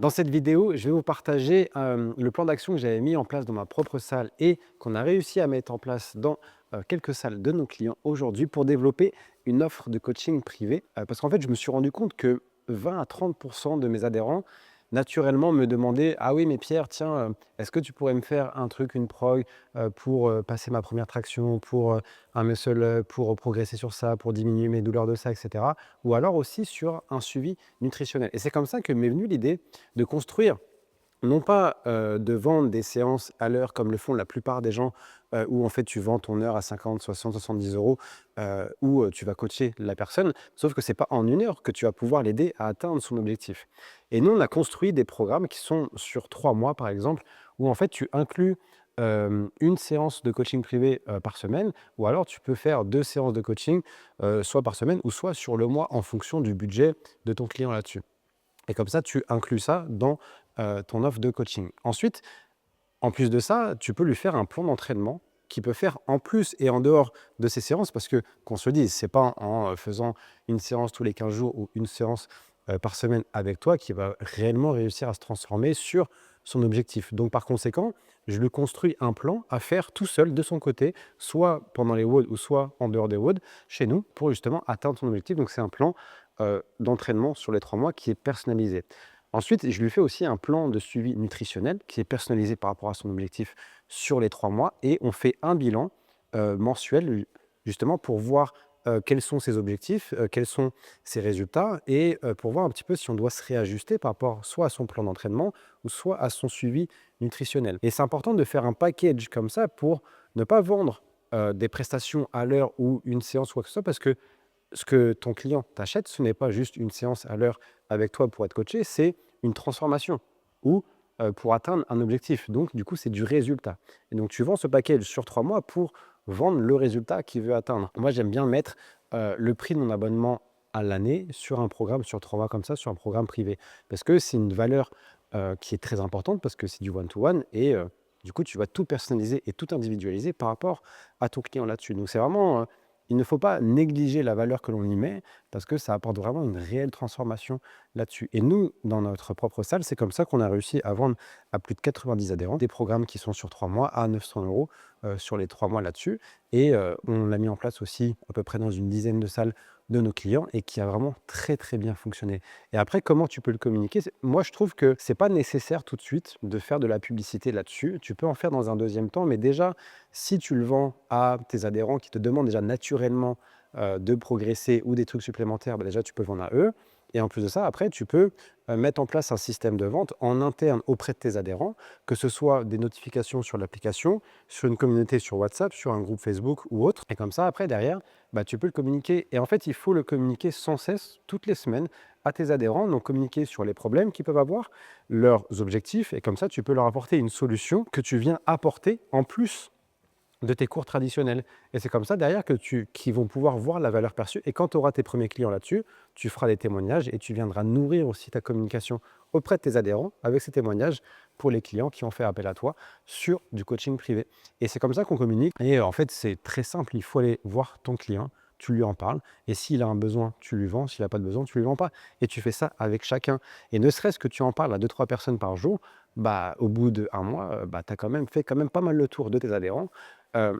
Dans cette vidéo, je vais vous partager le plan d'action que j'avais mis en place dans ma propre salle et qu'on a réussi à mettre en place dans quelques salles de nos clients aujourd'hui pour développer une offre de coaching privé. Parce qu'en fait, je me suis rendu compte que 20 à 30% de mes adhérents, naturellement, me demandaient: «Ah oui, mais Pierre, tiens, est-ce que tu pourrais me faire un truc, une prog pour passer ma première traction, pour un muscle up, pour progresser sur ça, pour diminuer mes douleurs de ça, etc.» Ou alors aussi sur un suivi nutritionnel. Et c'est comme ça que m'est venue l'idée de construire, non pas, de vendre des séances à l'heure comme le font la plupart des gens, où en fait tu vends ton heure à 50, 60, 70 €, où, tu vas coacher la personne. Sauf que c'est pas en une heure que tu vas pouvoir l'aider à atteindre son objectif. Et nous, on a construit des programmes qui sont sur 3 mois, par exemple, où en fait tu inclus, une séance de coaching privé, par semaine, ou alors tu peux faire 2 séances de coaching, soit par semaine ou soit sur le mois en fonction du budget de ton client là-dessus. Et comme ça, tu inclus ça dans, ton offre de coaching. Ensuite, en plus de ça, tu peux lui faire un plan d'entraînement qu'il peut faire en plus et en dehors de ses séances parce que, qu'on se le dise, c'est pas en, faisant une séance tous les 15 jours ou une séance, par semaine avec toi qu'il va réellement réussir à se transformer sur son objectif. Donc par conséquent, je lui construis un plan à faire tout seul de son côté, soit pendant les WOD ou soit en dehors des WOD, chez nous, pour justement atteindre son objectif. Donc c'est un plan, d'entraînement sur les 3 mois qui est personnalisé. Ensuite, je lui fais aussi un plan de suivi nutritionnel qui est personnalisé par rapport à son objectif sur les 3 mois et on fait un bilan, mensuel, justement pour voir, quels sont ses objectifs, quels sont ses résultats et pour voir un petit peu si on doit se réajuster par rapport soit à son plan d'entraînement ou soit à son suivi nutritionnel. Et c'est important de faire un package comme ça pour ne pas vendre, des prestations à l'heure ou une séance ou quoi que ce soit parce que ce que ton client t'achète, ce n'est pas juste une séance à l'heure avec toi pour être coaché, c'est une transformation ou pour atteindre un objectif. Donc, du coup, c'est du résultat. Et donc, tu vends ce package sur 3 mois pour vendre le résultat qu'il veut atteindre. Moi, j'aime bien mettre le prix de mon abonnement à l'année sur un programme sur 3 mois comme ça, sur un programme privé. Parce que c'est une valeur qui est très importante parce que c'est du one-to-one et du coup, tu vas tout personnaliser et tout individualiser par rapport à ton client là-dessus. Donc, c'est vraiment il ne faut pas négliger la valeur que l'on y met parce que ça apporte vraiment une réelle transformation là-dessus. Et nous, dans notre propre salle, c'est comme ça qu'on a réussi à vendre à plus de 90 adhérents des programmes qui sont sur 3 mois à 900 € sur les 3 mois là-dessus. Et on l'a mis en place aussi à peu près dans une dizaine de salles de nos clients et qui a vraiment très très bien fonctionné. Et après, comment tu peux le communiquer? Moi, je trouve que c'est pas nécessaire tout de suite de faire de la publicité là-dessus. Tu peux en faire dans un deuxième temps, mais déjà, si tu le vends à tes adhérents qui te demandent déjà naturellement, de progresser ou des trucs supplémentaires, bah, déjà tu peux vendre à eux et en plus de ça, après tu peux, mettre en place un système de vente en interne auprès de tes adhérents, que ce soit des notifications sur l'application, sur une communauté sur WhatsApp, sur un groupe Facebook ou autre et comme ça après derrière, bah, tu peux le communiquer et en fait, il faut le communiquer sans cesse, toutes les semaines à tes adhérents, donc communiquer sur les problèmes qu'ils peuvent avoir, leurs objectifs et comme ça tu peux leur apporter une solution que tu viens apporter en plus de tes cours traditionnels. Et c'est comme ça derrière que qu'ils vont pouvoir voir la valeur perçue et quand tu auras tes premiers clients là-dessus, tu feras des témoignages et tu viendras nourrir aussi ta communication auprès de tes adhérents avec ces témoignages pour les clients qui ont fait appel à toi sur du coaching privé. Et c'est comme ça qu'on communique et en fait, c'est très simple, il faut aller voir ton client, tu lui en parles et s'il a un besoin, tu lui vends, s'il a pas de besoin, tu lui vends pas et tu fais ça avec chacun et ne serait-ce que tu en parles à 2 3 personnes par jour, bah, au bout d'1 mois, bah, tu as quand même fait quand même pas mal le tour de tes adhérents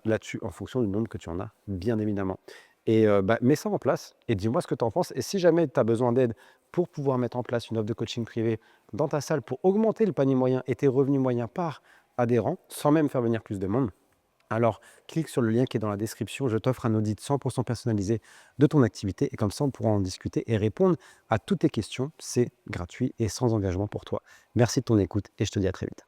là-dessus, en fonction du nombre que tu en as, bien évidemment. Et bah, mets ça en place et dis-moi ce que tu en penses. Et si jamais tu as besoin d'aide pour pouvoir mettre en place une offre de coaching privé dans ta salle pour augmenter le panier moyen et tes revenus moyens par adhérent, sans même faire venir plus de monde, alors clique sur le lien qui est dans la description. Je t'offre un audit 100% personnalisé de ton activité et comme ça, on pourra en discuter et répondre à toutes tes questions. C'est gratuit et sans engagement pour toi. Merci de ton écoute et je te dis à très vite.